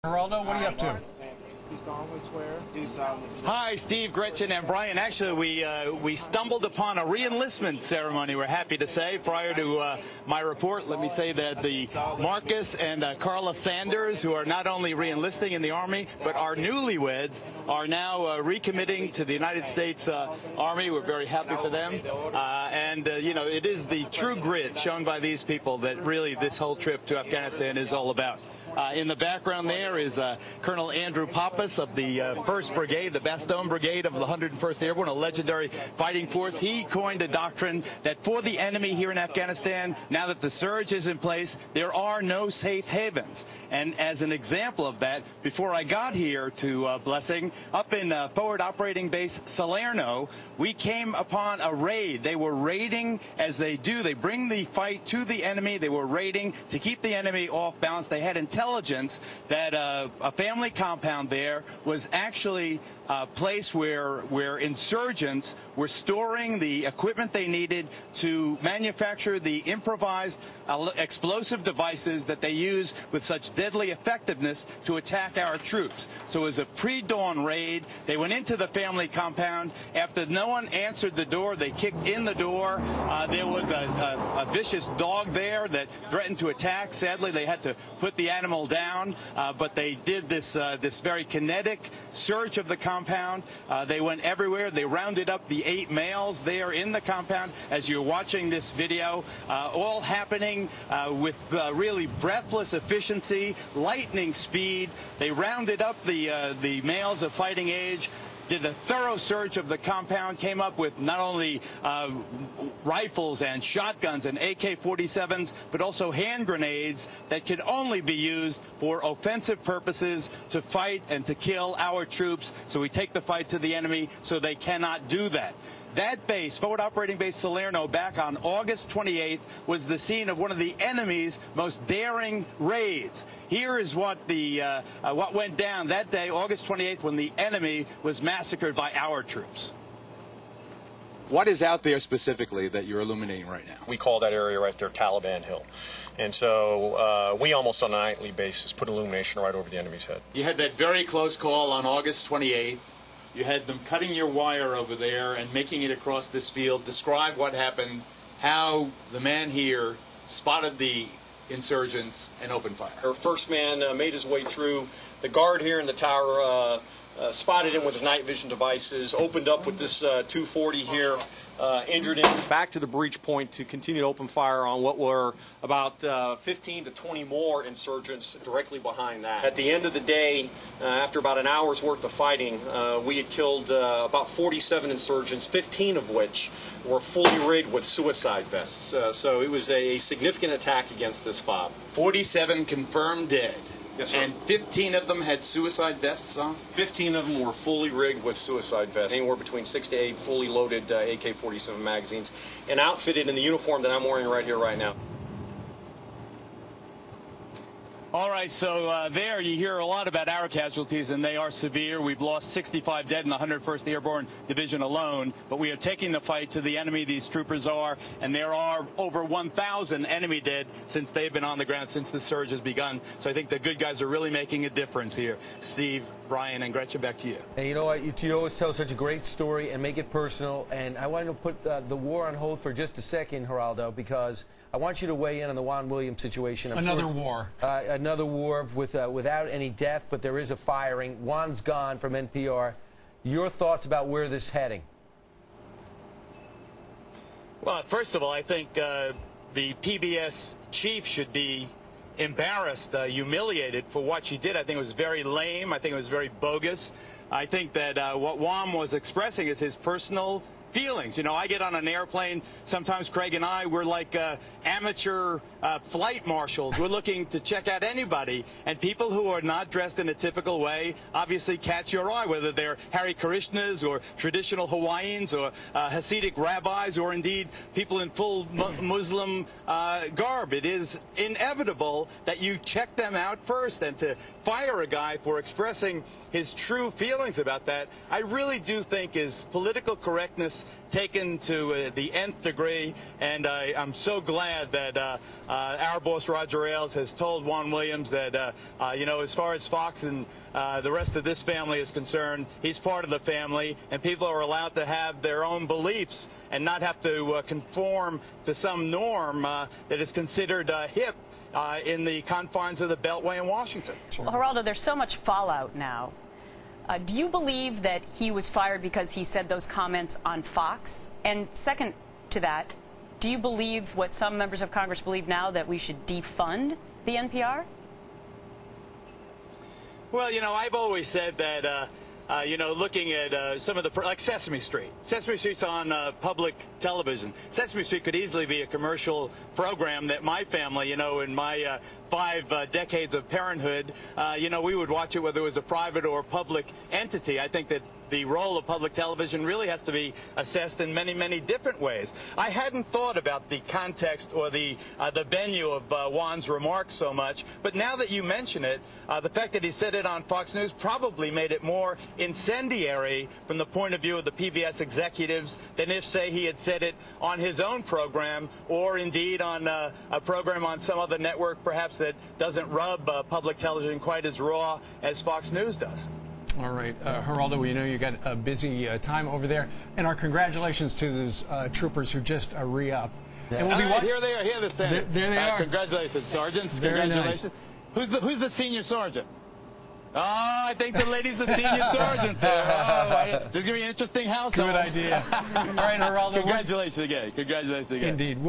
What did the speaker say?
Geraldo, what are you up to? Do solemnly swear. Do solemnly swear. Hi, Steve, Gretchen, and Brian. Actually, we stumbled upon a re-enlistment ceremony, we're happy to say. Prior to my report, let me say that the Marcus and Carla Sanders, who are not only re-enlisting in the Army, but are newlyweds, are now recommitting to the United States Army. We're very happy for them. You know, it is the true grit shown by these people that really this whole trip to Afghanistan is all about. In the background there is Colonel Andrew Pappas of the 1st Brigade, the Bastogne Brigade of the 101st Airborne, a legendary fighting force. He coined a doctrine that for the enemy here in Afghanistan, now that the surge is in place, there are no safe havens. And as an example of that, before I got here to Blessing, up in Forward Operating Base Salerno, we came upon a raid. They were raiding as they do. They bring the fight to the enemy. They were raiding to keep the enemy off balance. They had intelligence that a family compound there was actually a place where insurgents were storing the equipment they needed to manufacture the improvised explosive devices that they use with such deadly effectiveness to attack our troops. So it was a pre-dawn raid. They went into the family compound. After no one answered the door, they kicked in the door. There was a vicious dog there that threatened to attack. Sadly, they had to put the animal down, but they did this very kinetic search of the compound. They went everywhere. They rounded up the 8 males there in the compound. As you're watching this video, all happening with really breathless efficiency, lightning speed. They rounded up the males of fighting age, did a thorough search of the compound, came up with not only rifles and shotguns and AK-47s, but also hand grenades that could only be used for offensive purposes to fight and to kill our troops. So we take the fight to the enemy so they cannot do that. That base, Forward Operating Base Salerno, back on August 28th, was the scene of one of the enemy's most daring raids. Here is what went down that day, August 28th, when the enemy was massacred by our troops. What is out there specifically that you're illuminating right now? We call that area right there Taliban Hill. And so we almost on a nightly basis put illumination right over the enemy's head. You had that very close call on August 28th. You had them cutting your wire over there and making it across this field. Describe what happened, how the man here spotted the insurgents and opened fire. Our first man made his way through. The guard here in the tower spotted him with his night vision devices, opened up with this 240 here, injured him. Back to the breach point to continue to open fire on what were about 15 to 20 more insurgents directly behind that. At the end of the day, after about an hour's worth of fighting, we had killed about 47 insurgents, 15 of which were fully rigged with suicide vests. So it was a significant attack against this fob. 47 confirmed dead. Yes, sir. And 15 of them had suicide vests on? 15 of them were fully rigged with suicide vests, anywhere between 6 to 8 fully loaded AK-47 magazines, and outfitted in the uniform that I'm wearing right here, right now. All right, so there you hear a lot about our casualties, and they are severe. We've lost 65 dead in the 101st Airborne Division alone, but we are taking the fight to the enemy, these troopers are, and there are over 1,000 enemy dead since they've been on the ground, since the surge has begun. So I think the good guys are really making a difference here. Steve, Brian, and Gretchen, back to you. And you know what? You always tell such a great story and make it personal, and I wanted to put the war on hold for just a second, Geraldo, because I want you to weigh in on the Juan Williams situation. Another war. Another war without any death, but there is a firing. Juan's gone from NPR. Your thoughts about where this is heading? Well, first of all, I think the PBS chief should be embarrassed, humiliated for what she did. I think it was very lame. I think it was very bogus. I think that what Juan was expressing is his personal feelings. You know, I get on an airplane, sometimes Craig and I, we're like amateur flight marshals. We're looking to check out anybody, and people who are not dressed in a typical way obviously catch your eye, whether they're Hare Krishnas or traditional Hawaiians or Hasidic rabbis or indeed people in full Muslim garb. It is inevitable that you check them out first, and to fire a guy for expressing his true feelings about that, I really do think is political correctness is taken to the nth degree, and I'm so glad that our boss Roger Ailes has told Juan Williams that, you know, as far as Fox and the rest of this family is concerned, he's part of the family, and people are allowed to have their own beliefs and not have to conform to some norm that is considered hip in the confines of the Beltway in Washington. Well, Geraldo, there's so much fallout now. Do you believe that he was fired because he said those comments on Fox? And second to that, do you believe what some members of Congress believe now, that we should defund the NPR? Well, you know, I've always said that, you know, looking at some of the, like Sesame Street. Sesame Street's on public television. Sesame Street could easily be a commercial program that my family, you know, in my 5 decades of parenthood, you know, we would watch it whether it was a private or public entity. I think that the role of public television really has to be assessed in many, many different ways. I hadn't thought about the context or the venue of Juan's remarks so much, but now that you mention it, the fact that he said it on Fox News probably made it more incendiary from the point of view of the PBS executives than if, say, he had said it on his own program or indeed on a program on some other network perhaps that doesn't rub public television quite as raw as Fox News does. All right, Geraldo, we know you got a busy time over there, and our congratulations to those troopers who just re-up. Yeah. And we'll be here they are. Here they stand. There they are. Congratulations, sergeants. Very Congratulations. Nice. Who's the senior sergeant? Oh, I think the lady's the senior sergeant there. Oh, this is going to be an interesting household. Good idea. All right, Geraldo. Congratulations again. Congratulations again. Indeed.